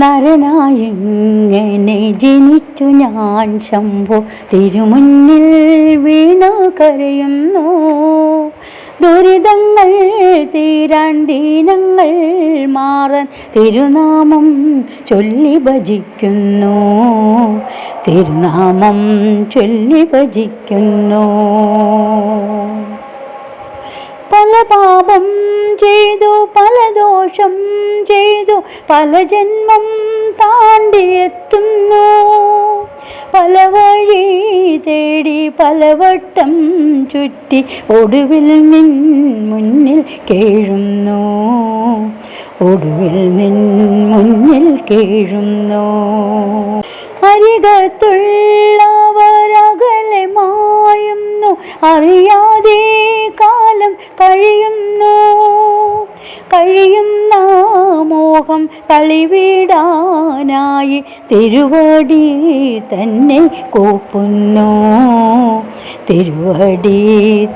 നരനായിങ്ങനെ ജനിച്ചു ഞാൻ ശംഭോ തിരുമുന്നിൽ വീണു കരയുന്നു. ദുരിതങ്ങൾ തീരാൻ ദീനങ്ങൾ മാറാൻ തിരുനാമം ചൊല്ലി ഭജിക്കുന്നു. തിരുനാമം ചൊല്ലി ഭജിക്കുന്നു. പല പാപം ചെയ്തു പല ദോഷം ചെയ്തു പല ജന്മം താണ്ടിയെത്തുന്നു. പല വഴി തേടി പലവട്ടം ചുറ്റി ഒടുവിൽ നിൻ മുന്നിൽ കേഴുന്നു. ഒടുവിൽ നിൻ മുന്നിൽ കേഴുന്നു. അരികത്തുള്ളവരകലെ മായുന്നു. അറിയാതെ കാലം കഴിയുന്നു. കഴിയുന്ന മോഹം കളിവിടാനായി തിരുവടി തന്നെ കൂപ്പുന്നു. തിരുവടി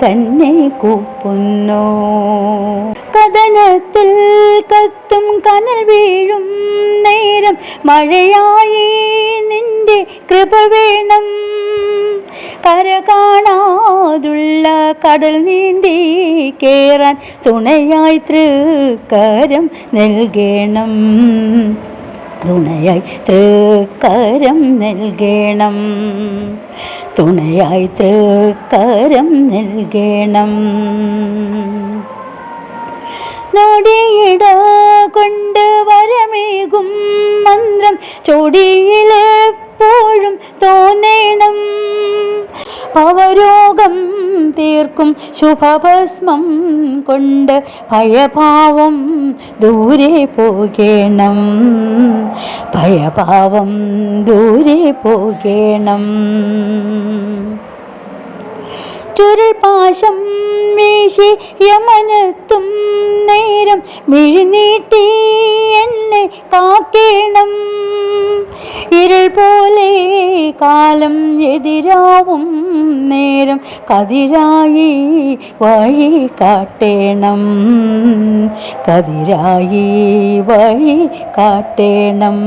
തന്നെ കൂപ്പുന്നു. കഥനത്തിൽ കത്തും കനൽ വീഴും നേരം മഴയായി നിന്റെ കൃപ വേണം. കര കാണാതുള്ള കടൽ നീന്തി കേറാൻ തുണയായി തൃക്കരം നൽകണം. തുണയായി തൃക്കരം നൽകണം. തുണയായി തൃക്കരം നൽകണം. നോടിയിട കൊണ്ട് വരമേകും മന്ത്രം ചൊടിയിലെപ്പോഴും തോന്നേണം. ഭവരോഗം തീർക്കും ശുഭഭസ്മം കൊണ്ട് ഭയഭാവം ദൂരെ പോകേണം. ഭയഭാവം ദൂരെ പോകേണം. ചുരുൾപാശം വീശി യമനെത്തും നേരം മിഴിനീട്ടി എന്നെ കാക്കേണം. ഇരുൾ പോലെ കാലം എതിരാവും നേരം കതിരായി വഴി കാട്ടേണം. കതിരായി വഴി കാട്ടേണം.